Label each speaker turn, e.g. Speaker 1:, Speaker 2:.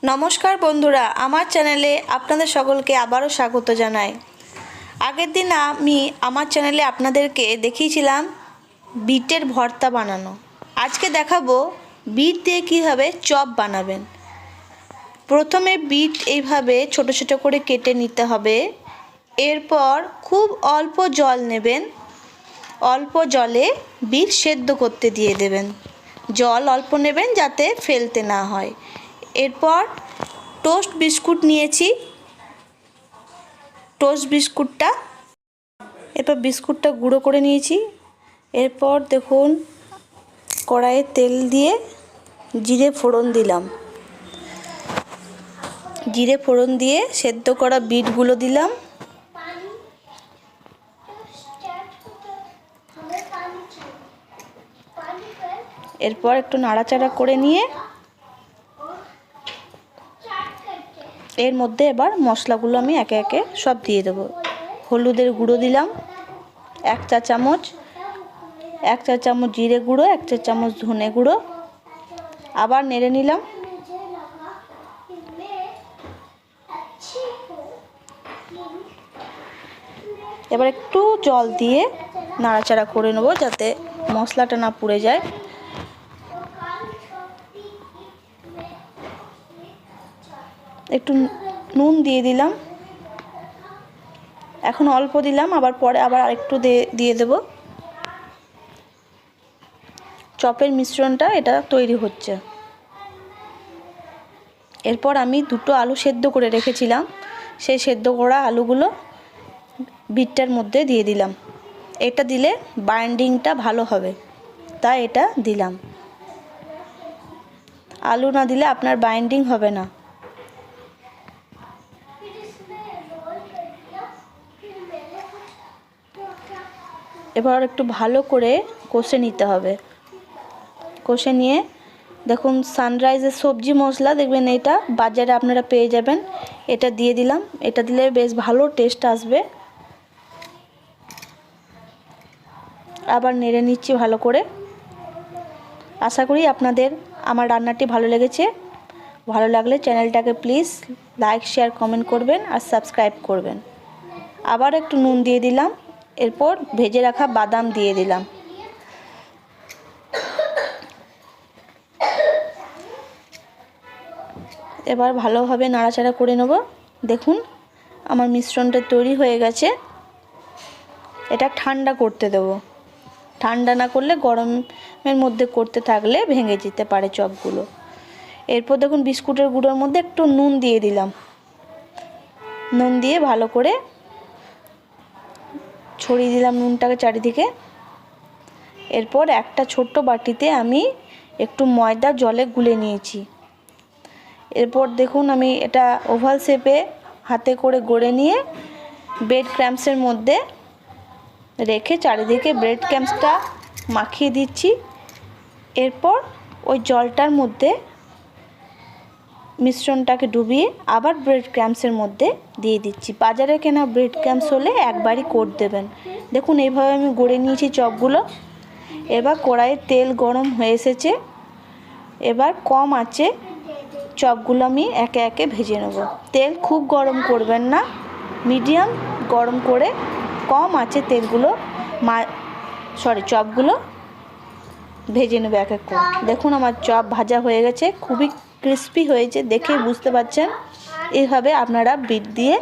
Speaker 1: নমস্কার বন্ধুরা, আমার চ্যানেলে আপনাদের সকলকে আবারও স্বাগত জানাই। আগের দিন আমি আমার চ্যানেলে আপনাদেরকে দেখিয়েছিলাম বিটের ভর্তা বানানো। আজকে দেখাবো বিট দিয়ে কীভাবে চপ বানাবেন। প্রথমে বিট এইভাবে ছোট ছোট করে কেটে নিতে হবে। এরপর খুব অল্প জল নেবেন, অল্প জলে বিট সেদ্ধ করতে দিয়ে দেবেন। জল অল্প নেবেন যাতে ফেলতে না হয়। এরপর টোস্ট বিস্কুট নিয়েছি, টোস্ট বিস্কুটটা এরপর বিস্কুটটা গুঁড়ো করে নিয়েছি। এরপর দেখুন কড়াইয়ে তেল দিয়ে জিরে ফোড়ন দিলাম, জিরে ফোড়ন দিয়ে সেদ্ধ করা বিটগুলো দিলাম। এরপর একটু নাড়াচাড়া করে নিয়ে এর মধ্যে এবার মশলাগুলো আমি একে একে সব দিয়ে দেবো। হলুদের গুঁড়ো দিলাম 1 চা চামচ, 1 চা চামচ জিরে গুঁড়ো, 1 চা চামচ ধনে গুঁড়ো। আবার নেড়ে নিলাম। এবার একটু জল দিয়ে নাড়াচাড়া করে নেব যাতে মশলাটা না পুড়ে যায়। একটু নুন দিয়ে দিলাম, এখন অল্প দিলাম, আবার পরে আবার আরেকটু দিয়ে দেব। চপের মিশ্রণটা এটা তৈরি হচ্ছে। এরপর আমি 2টো আলু সেদ্ধ করে রেখেছিলাম, সেই সেদ্ধ করা আলুগুলো বিটটার মধ্যে দিয়ে দিলাম। এটা দিলে বাইন্ডিংটা ভালো হবে, তাই এটা দিলাম। আলু না দিলে আপনার বাইন্ডিং হবে না। এবার একটু ভালো করে কষে নিতে হবে। কষে নিয়ে দেখুন সানরাইজের সবজি মশলা দেখবেন, এটা বাজারে আপনারা পেয়ে যাবেন। এটা দিয়ে দিলাম, এটা দিলে বেশ ভালো টেস্ট আসবে। আবার নেড়ে নিচ্ছি ভালো করে। আশা করি আপনাদের আমার রান্নাটি ভালো লেগেছে। ভালো লাগলে চ্যানেলটাকে প্লিজ লাইক শেয়ার কমেন্ট করবেন আর সাবস্ক্রাইব করবেন। আবার একটু নুন দিয়ে দিলাম। এরপর ভেজে রাখা বাদাম দিয়ে দিলাম। এবার ভালোভাবে নাড়াচাড়া করে নেব। দেখুন আমার মিশ্রণটা তৈরি হয়ে গেছে। এটা ঠান্ডা করতে দেব, ঠান্ডা না করলে গরমের মধ্যে করতে থাকলে ভেঙে যেতে পারে চপগুলো। এরপর দেখুন বিস্কুটের গুঁড়োর মধ্যে একটু নুন দিয়ে দিলাম। নুন দিয়ে ভালো করে ছড়িয়ে দিলাম নুনটাকে চারিদিকে। এরপর একটা ছোট্ট বাটিতে আমি একটু ময়দা জলে গুলে নিয়েছি। এরপর দেখুন আমি এটা ওভাল শেপে হাতে করে গড়ে নিয়ে ব্রেড ক্রাম্বসের মধ্যে রেখে চারিদিকে ব্রেড ক্রাম্বসটা মাখিয়ে দিচ্ছি। এরপর ওই জলটার মধ্যে মিশ্রণটাকে ডুবিয়ে আবার ব্রেড ক্রাম্বসের মধ্যে দিয়ে দিচ্ছি। বাজারে কেনা ব্রেড ক্রাম্বস হলে একবারই কোট দেবেন। দেখুন এইভাবে আমি গড়ে নিয়েছি চপগুলো। এবার কড়াইয়ে তেল গরম হয়ে এসেছে। এবার কম আঁচে চপগুলো আমি একে একে ভেজে নেব। তেল খুব গরম করবেন না, মিডিয়াম গরম করে কম আঁচে তেলগুলো চপগুলো ভেজে নেবে এক এক করে। দেখুন আমার চপ ভাজা হয়ে গেছে, খুবই ক্রিস্পি হয়েছে, দেখে বুঝতে পারছেন। এইভাবে আপনারা বিট দিয়ে